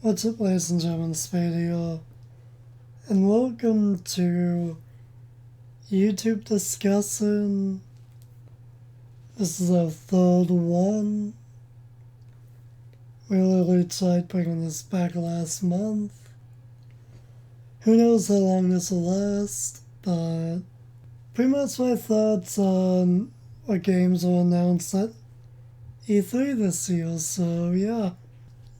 What's up, ladies and gentlemen, Spade here, and welcome to YouTube discussing. This is our third one. We literally tried bringing this back last month. Who knows how long this will last, but pretty much my thoughts on what games were announced at E3 this year, so yeah.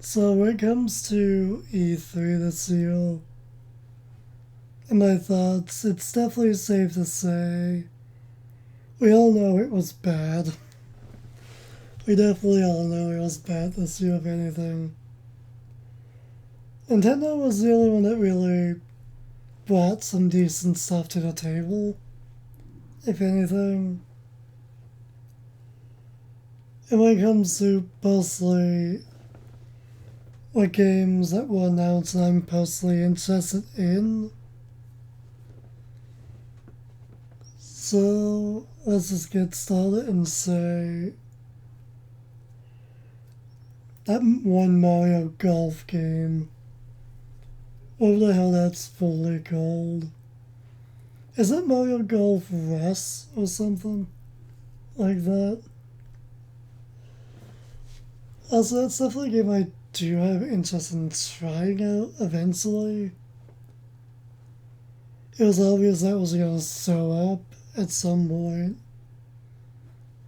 So when it comes to E3 this year, in my thoughts, it's definitely safe to say we all know it was bad. We definitely all know it was bad this year, if anything. Nintendo was the only one that really brought some decent stuff to the table, if anything. And when it comes to personally what games that were announced I'm personally interested in, so let's just get started and say that one Mario Golf game, whatever the hell that's fully called. Is it Mario Golf Rush or something like that? Also, that's definitely a game I do have interest in trying out eventually. It was obvious that was going to show up at some point,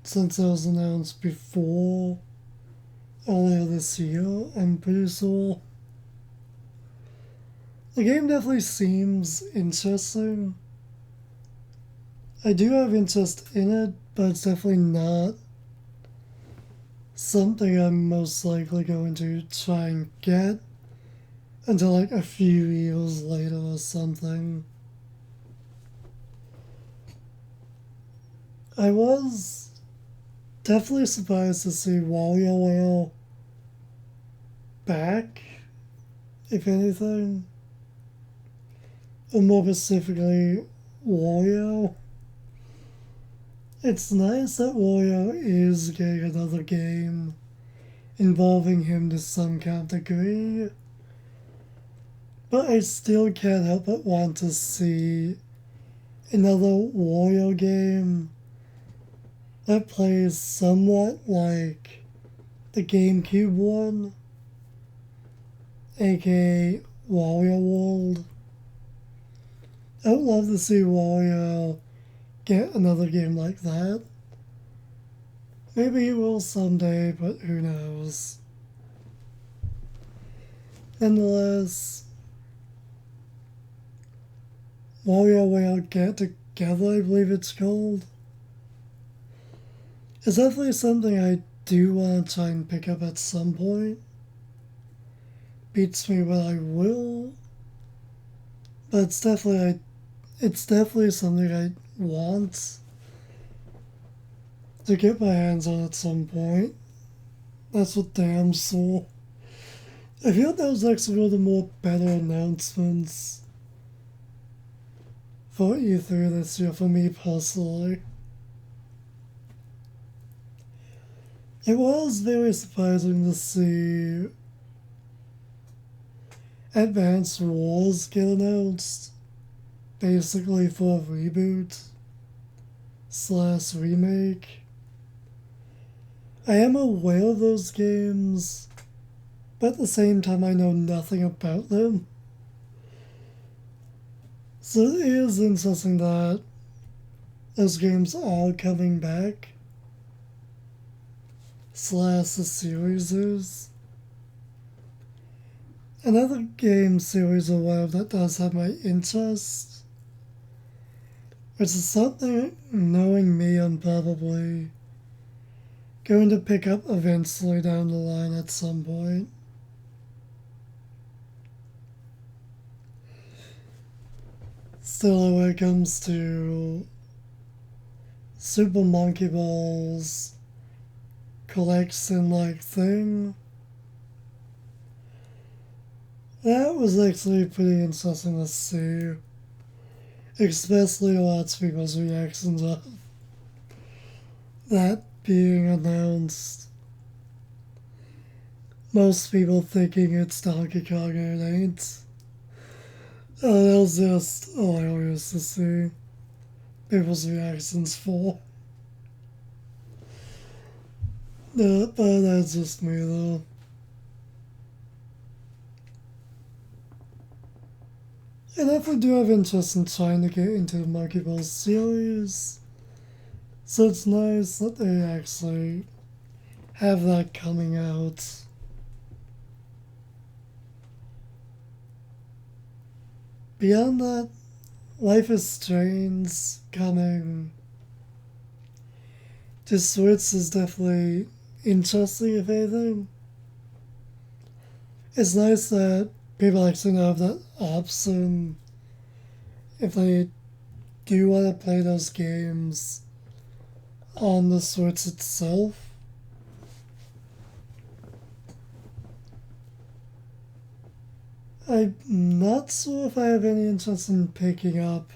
since it was announced before earlier this year, I'm pretty sure. The game definitely seems interesting. I do have interest in it, but it's definitely not something I'm most likely going to try and get until like a few years later or something. I was definitely surprised to see WarioWare back, if anything. Or more specifically, Wario. It's nice that Wario is getting another game involving him to some kind of degree, but I still can't help but want to see another Wario game that plays somewhat like the GameCube one, aka Wario World. I would love to see Wario get another game like that. Maybe he will someday, but who knows. Nonetheless, WarioWare Get Together, I believe it's called, is definitely something I do want to try and pick up at some point. Beats me, but I will. But it's definitely something I want to get my hands on at some point. That's what damn sure. I feel like that was actually one of the more better announcements for E3 this year for me personally. It was very surprising to see Advance Wars get announced, basically for a reboot / remake. I am aware of those games, but at the same time I know nothing about them. So it is interesting that those games are coming back, / the series is. Another game series or whatever that does have my interest, which is something, knowing me, I'm probably going to pick up eventually down the line at some point. Still, when it comes to Super Monkey Ball's collection like thing, that was actually pretty interesting to see, especially to watch people's reactions of that being announced. most people thinking it's Donkey Kong and it ain't. That was just hilarious to see people's reactions for. But that's just me though. And if I do have interest in trying to get into the Monkey Ball series, so it's nice that they actually have that coming out. Beyond that, Life is Strange coming to Switch is definitely interesting, if anything. It's nice that people actually have that option if they do want to play those games on the Switch itself. I'm not sure if I have any interest in picking up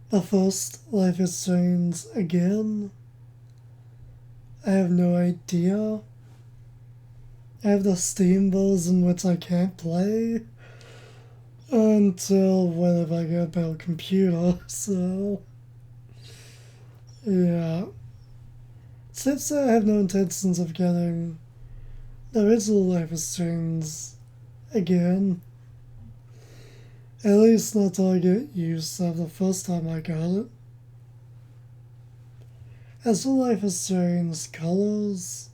the first Life is Strange again. I have no idea. I have the Steam version which I can't play until whenever I get a better computer, so yeah. Since I have no intentions of getting the original Life is Strange again, at least not till I get used to the first time I got it. As for Life is Strange Colors,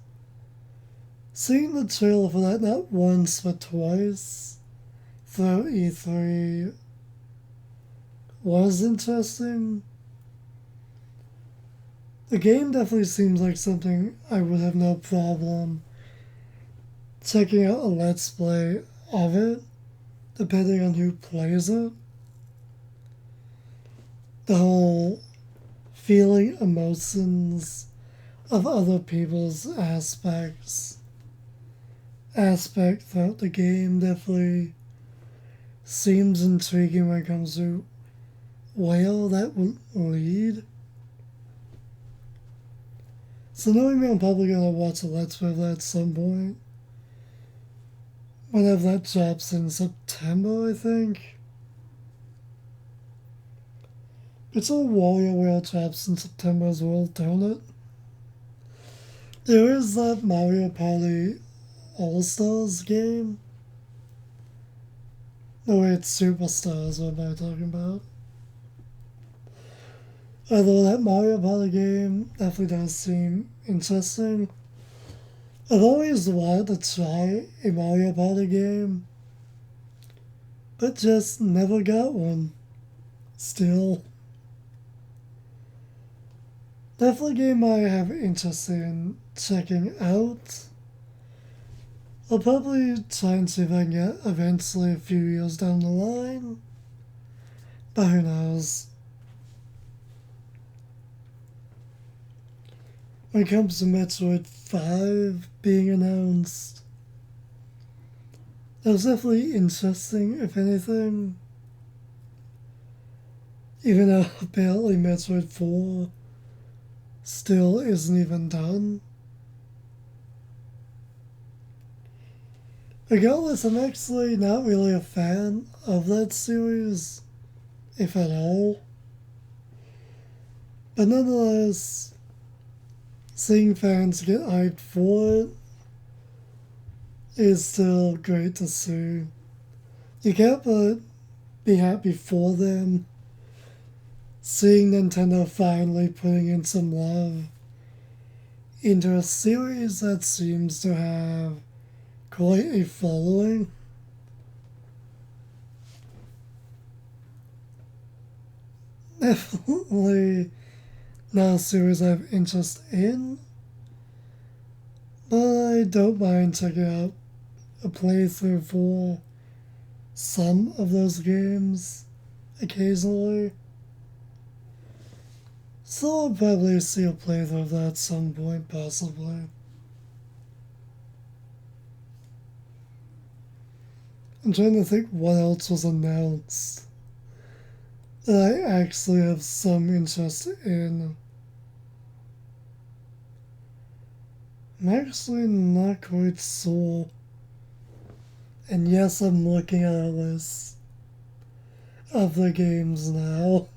seeing the trailer for that not once but twice throughout E3 was interesting. The game definitely seems like something I would have no problem checking out a Let's Play of it, depending on who plays it. The whole feeling emotions of other people's aspect throughout the game definitely seems intriguing when it comes to where that would lead. So knowing me, I'm probably gonna watch a Let's Play of that at some point. Whenever that drops in September, I think. It's all WarioWare drops in September as well, don't it? There is that Mario Party All-Stars game. No, wait, it's Superstars, what am I talking about? Although that Mario Party game definitely does seem interesting. I've always wanted to try a Mario Party game, but just never got one. Still. Definitely a game I have interest in checking out. I'll probably try and see if I can get eventually a few years down the line, but who knows. When it comes to Metroid 5 being announced, that was definitely interesting, if anything. Even though apparently Metroid 4 still isn't even done. Regardless, I'm actually not really a fan of that series, if at all. But nonetheless, seeing fans get hyped for it is still great to see. You can't but be happy for them. Seeing Nintendo finally putting in some love into a series that seems to have quite a following. Definitely not a series I have interest in, but I don't mind checking out a playthrough for some of those games occasionally. So I'll probably see a playthrough of that at some point, possibly. I'm trying to think what else was announced that I actually have some interest in. I'm actually not quite sure. And yes, I'm looking at a list of the games now.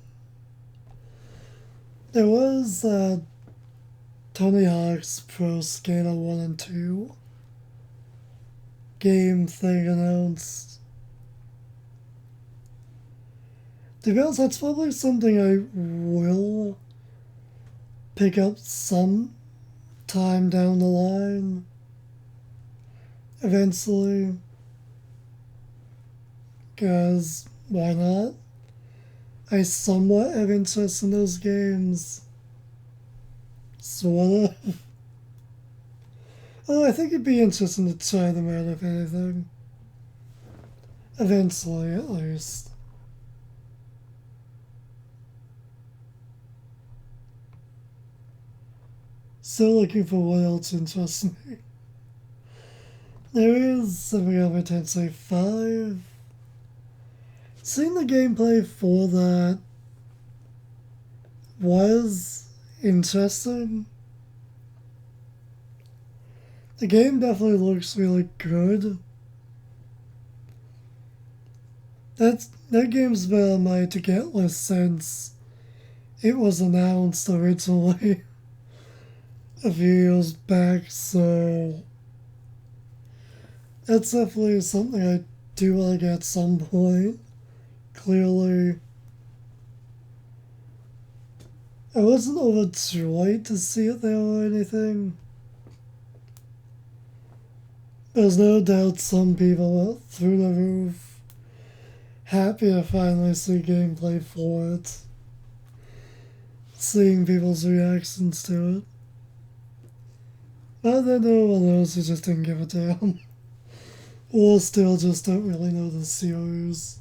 There was Tony Hawk's Pro Skater 1 and 2 game thing announced. To be honest, that's probably something I will pick up some time down the line. Eventually. Because why not? I somewhat have interest in those games. Sorta. Oh, I think it'd be interesting to try them out if anything. Eventually, at least. Still looking for what else interests me. There is something over Tensei 5. Seeing the gameplay for that was interesting. The game definitely looks really good. That game's been on my to-get list since it was announced originally a few years back, so that's definitely something I do want to get at some point. Clearly, I wasn't overjoyed to see it there or anything. There's no doubt some people were through the roof, happy to finally see gameplay for it, seeing people's reactions to it. But then there were those who just didn't give a damn, or still just don't really know the series.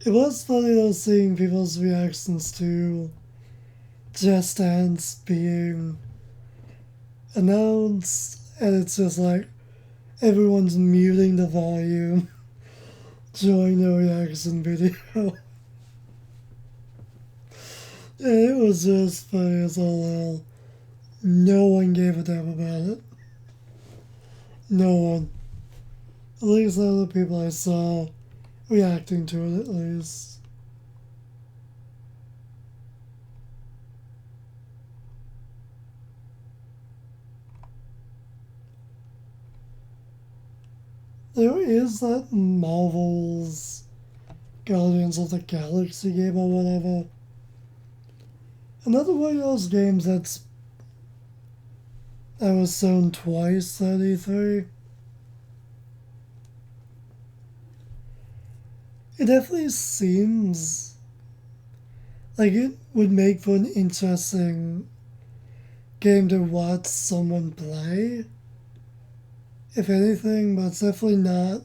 It was funny though seeing people's reactions to Just Dance being announced, and it's just like everyone's muting the volume during the reaction video. And it was just funny as all hell. No one gave a damn about it. No one. At least none of the people I saw reacting to it, at least. There is that Marvel's Guardians of the Galaxy game or whatever. Another one of those games that was shown twice at E3. It definitely seems like it would make for an interesting game to watch someone play, if anything, but it's definitely not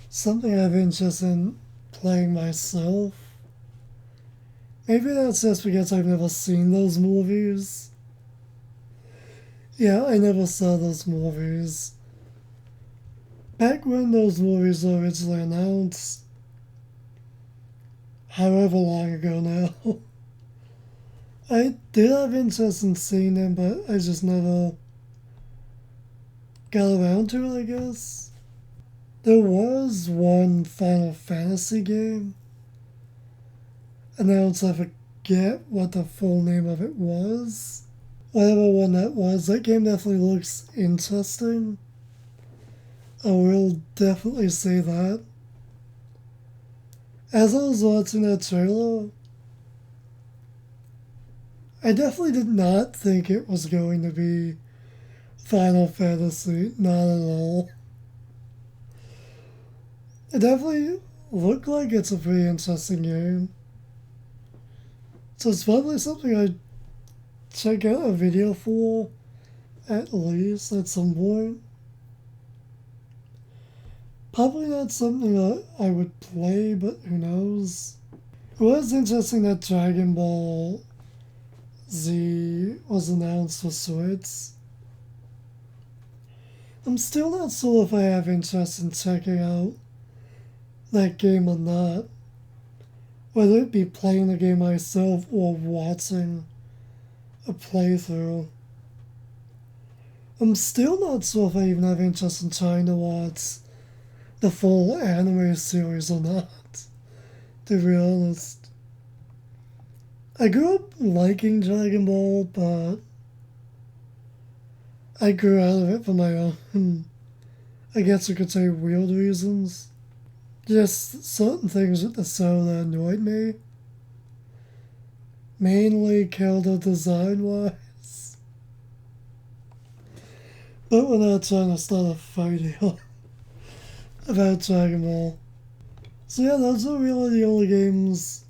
something I have interest in playing myself. Maybe that's just because I've never seen those movies. Yeah, I never saw those movies. Back when those movies were originally announced, however long ago now, I did have interest in seeing them, but I just never got around to it, I guess. There was one Final Fantasy game announced, I forget what the full name of it was. Whatever one that was, that game definitely looks interesting. I will definitely say that. As I was watching that trailer, I definitely did not think it was going to be Final Fantasy, not at all. It definitely looked like it's a pretty interesting game. So it's probably something I'd check out a video for, at least, at some point. Probably not something that I would play, but who knows. It was interesting that Dragon Ball Z was announced for Switch. I'm still not sure if I have interest in checking out that game or not. whether it be playing the game myself or watching a playthrough. I'm still not sure if I even have interest in trying to watch the full anime series or not, to be honest. I grew up liking Dragon Ball, but I grew out of it for my own, I guess you could say, weird reasons. Just certain things with the show that annoyed me. Mainly character design wise. But we're not trying to start a fight here about Dragon Ball. So yeah, those are really the only games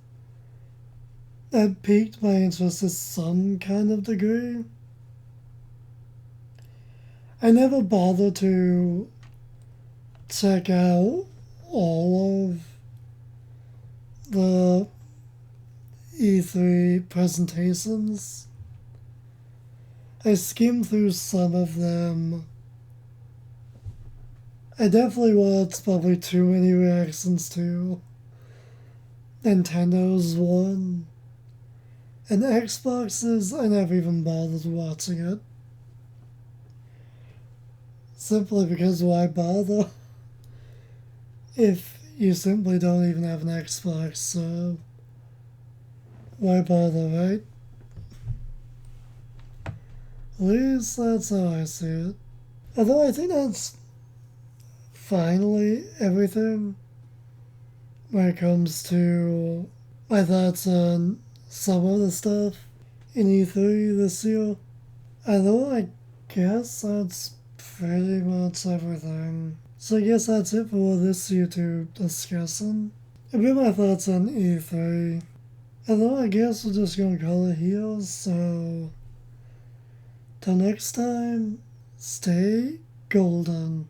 that piqued my interest to some kind of degree. I never bothered to check out all of the E3 presentations. I skimmed through some of them. I definitely watched probably too many reactions to Nintendo's one. And Xbox's, I never even bothered watching it. Simply because why bother if you simply don't even have an Xbox, so why bother, right? At least that's how I see it. Although I think that's finally everything when it comes to my thoughts on some of the stuff in E3 this year. Although I guess that's pretty much everything. So I guess that's it for this YouTube discussion. A bit my thoughts on E3. Although I guess we're just gonna call it here, so till next time, stay golden.